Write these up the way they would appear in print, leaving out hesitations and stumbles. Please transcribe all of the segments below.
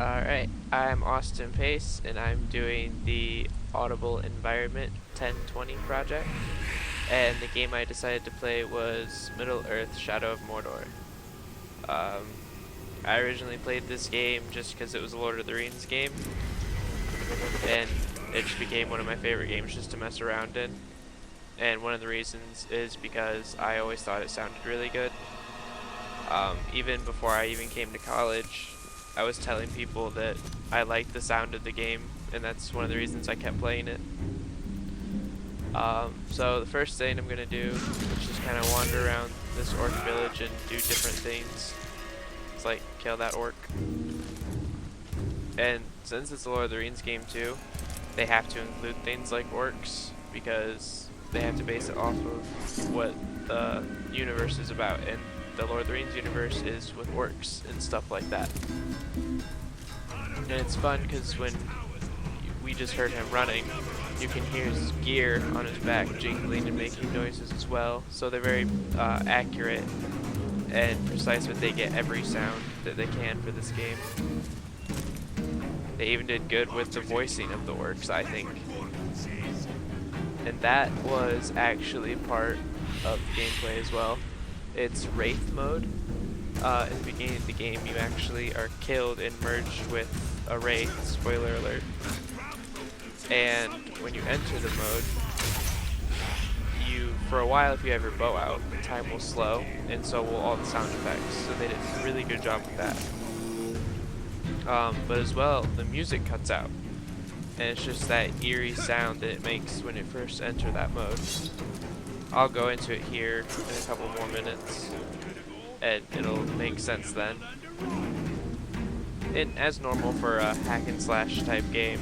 Alright, I'm Austin Pace, and I'm doing the Audible Environment 1020 project, and the game I decided to play was Middle-earth: Shadow of Mordor. Um, I originally played this game just because it was a Lord of the Rings game, and it just became one of my favorite games just to mess around in. And one of the reasons is because I always thought it sounded really good. Even before I even came to college, I was telling people that I liked the sound of the game, and that's one of the reasons I kept playing it. So the first thing I'm gonna do is just kind of wander around this orc village and do different things. It's like kill that orc. And since it's a Lord of the Rings game too, they have to include things like orcs because they have to base it off of what the universe is about, and the Lord of the Rings universe is with orcs and stuff like that. And it's fun because when we just heard him running, you can hear his gear on his back jingling and making noises as well. So they're very accurate and precise, but they get every sound that they can for this game. They even did good with the voicing of the orcs, I think. And that was actually part of the gameplay as well. It's Wraith mode. In the beginning of the game, you actually are killed and merged with a Wraith, spoiler alert. And when you enter the mode, for a while, if you have your bow out, the time will slow, and so will all the sound effects. So they did a really good job with that. But as well, the music cuts out, and it's just that eerie sound that it makes when you first enter that mode. I'll go into it here in a couple more minutes, and it'll make sense then. And as normal for a hack and slash type game,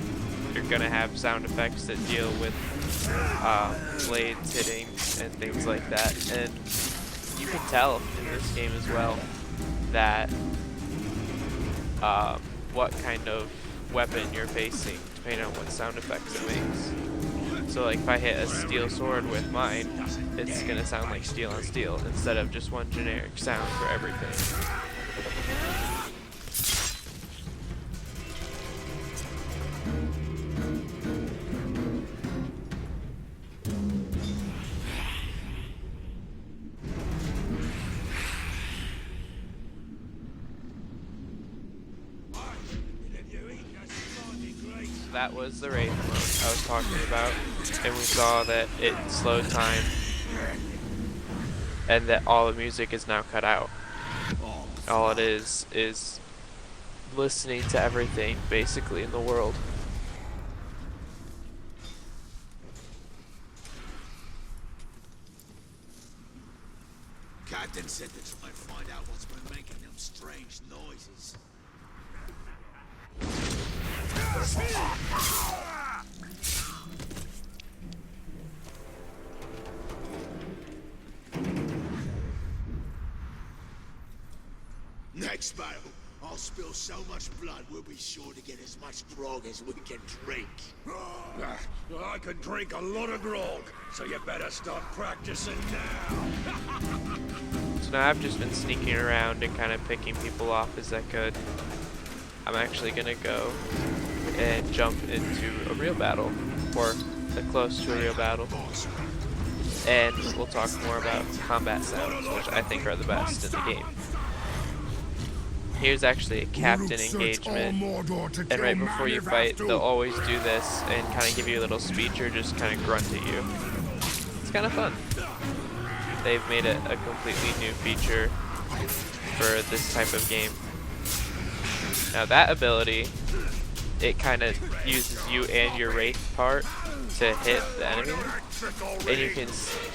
you're gonna have sound effects that deal with blades hitting and things like that. And you can tell in this game as well that what kind of weapon you're facing, depending on what sound effects it makes. So like if I hit a steel sword with mine, it's gonna sound like steel on steel instead of just one generic sound for everything. That was the Wraith mode I was talking about, and we saw that it slowed time and that all the music is now cut out. All it is listening to everything basically in the world. Captain said to try and find out what's been making them strange noises. Next battle, I'll spill so much blood we'll be sure to get as much grog as we can drink. I can drink a lot of grog, so you better start practicing now. So now I've just been sneaking around and kind of picking people off as I could. I'm actually gonna go and jump into a real battle, or close to a real battle. And we'll talk more about combat sounds, which I think are the best in the game. Here's actually a captain engagement, and right before you fight, they'll always do this and kind of give you a little speech or just kind of grunt at you. It's kind of fun. They've made it a completely new feature for this type of game. Now that ability, it kind of uses you and your Wraith part to hit the enemy, and you can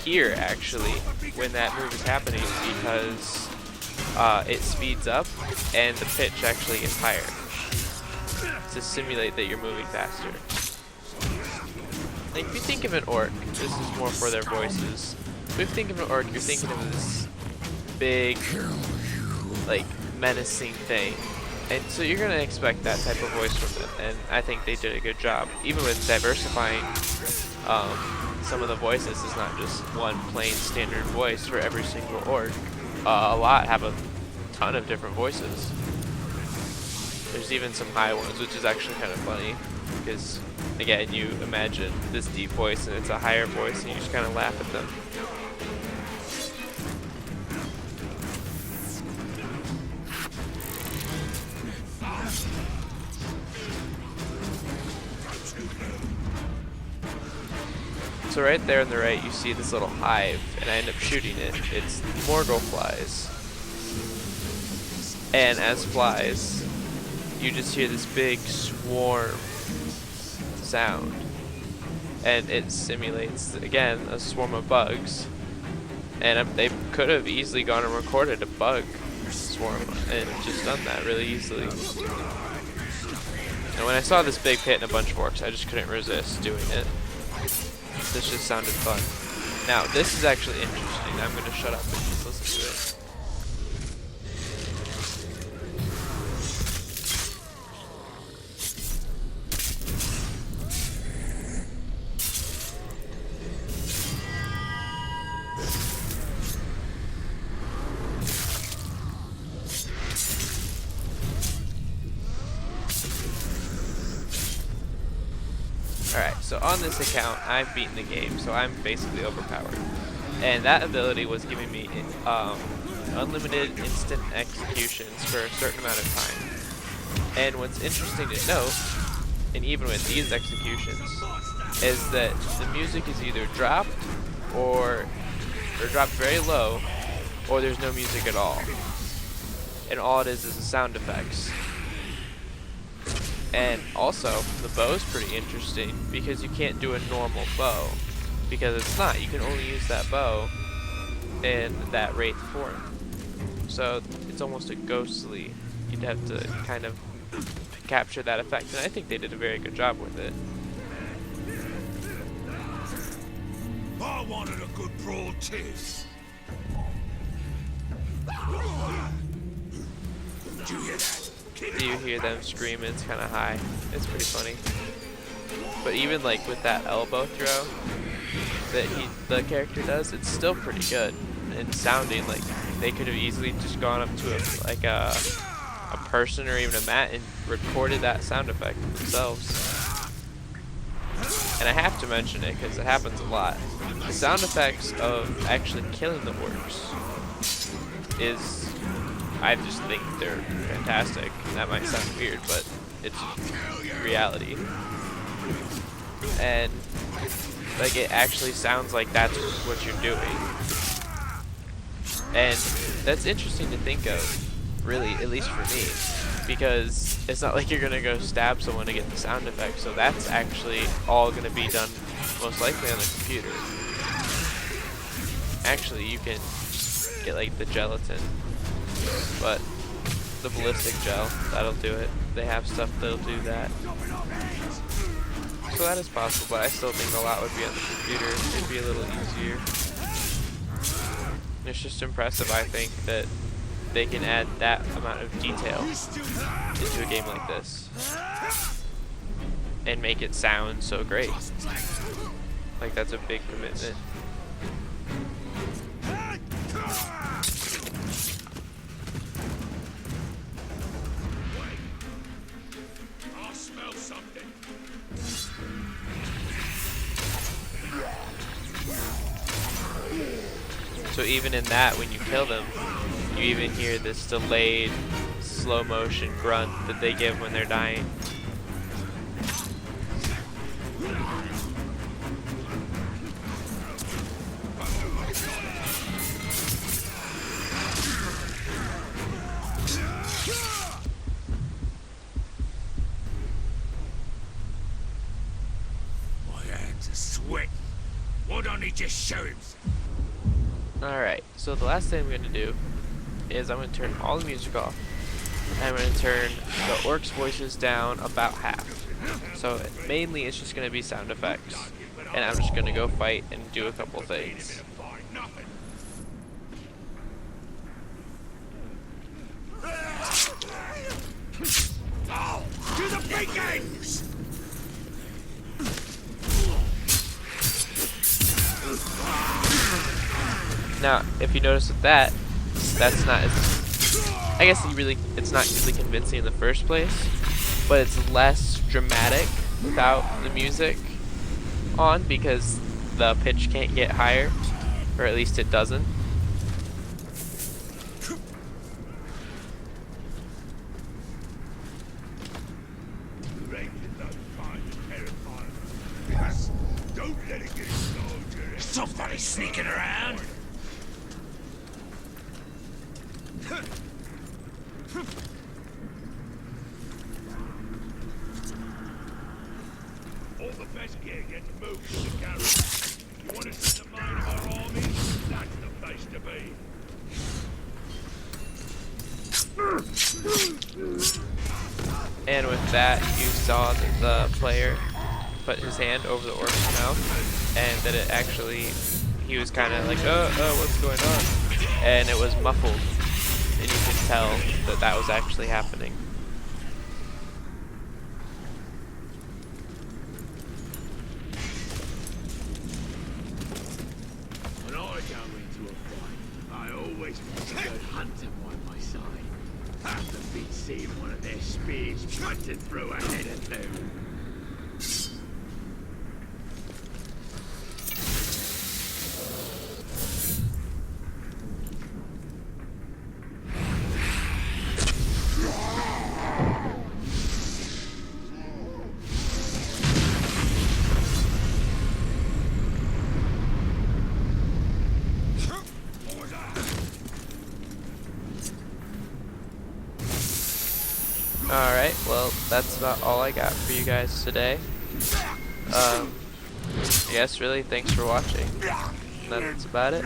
hear actually when that move is happening because it speeds up and the pitch actually gets higher to simulate that you're moving faster. Like if you think of an orc, this is more for their voices. If you think of an orc, you're thinking of this big, like menacing thing. And so you're going to expect that type of voice from them, and I think they did a good job. Even with diversifying some of the voices, it's not just one plain standard voice for every single orc. A lot have a ton of different voices. There's even some high ones, which is actually kind of funny, because again, you imagine this deep voice and it's a higher voice, and you just kind of laugh at them. So right there on the right, you see this little hive, and I end up shooting it. It's Morgul flies. And as flies, you just hear this big swarm sound. And it simulates, again, a swarm of bugs. And they could have easily gone and recorded a bug swarm and just done that really easily. And when I saw this big pit and a bunch of orcs, I just couldn't resist doing it. This just sounded fun. Now, this is actually interesting. I'm going to shut up and just listen to it. Alright, so on this account, I've beaten the game, so I'm basically overpowered. And that ability was giving me unlimited instant executions for a certain amount of time. And what's interesting to note, and even with these executions, is that the music is either dropped or dropped very low, or there's no music at all. And all it is the sound effects. And also, the bow is pretty interesting because you can't do a normal bow, because it's not. You can only use that bow in that wraith form. So it's almost a ghostly. You'd have to kind of capture that effect, and I think they did a very good job with it. I wanted a good brawl too. Did you hear that? You hear them screaming, it's kind of high. It's pretty funny. But even like with that elbow throw that the character does, it's still pretty good. And sounding like they could have easily just gone up to a person or even a mat and recorded that sound effect themselves. And I have to mention it because it happens a lot. The sound effects of actually killing the orcs is, I just think they're fantastic. That might sound weird, but it's reality. And like it actually sounds like that's what you're doing. And that's interesting to think of, really, at least for me, because it's not like you're gonna go stab someone to get the sound effect, so that's actually all gonna be done most likely on the computer. Actually, you can get like the gelatin, but the ballistic gel, that'll do it. They have stuff that'll do that. So that is possible, but I still think a lot would be on the computer. It'd be a little easier. It's just impressive, I think, that they can add that amount of detail into a game like this and make it sound so great. Like, that's a big commitment. So even in that, when you kill them, you even hear this delayed, slow motion grunt that they give when they're dying. My hands are sweating. Why don't he just show himself? Alright, so the last thing I'm going to do is I'm going to turn all the music off. And I'm going to turn the orcs' voices down about half. So mainly it's just going to be sound effects. And I'm just going to go fight and do a couple things. To the big games! Now, if you notice with that, that's not as I guess it's not really convincing in the first place, but it's less dramatic without the music on because the pitch can't get higher, or at least it doesn't. Don't let it get soldier. Somebody sneaking around. All the best gear gets moved to the garage. You want to see the might of our army? That's the place to be. And with that, you saw that the player put his hand over the orc's mouth, and that it actually, he was kind of like, what's going on? And it was muffled, and you could tell that that was actually happening. When I go into a fight, I always want a good hunter by my side. Have to beat seeing one of their spears punching through a head or two. Alright, well, that's about all I got for you guys today. Yes, really, thanks for watching. That's about it.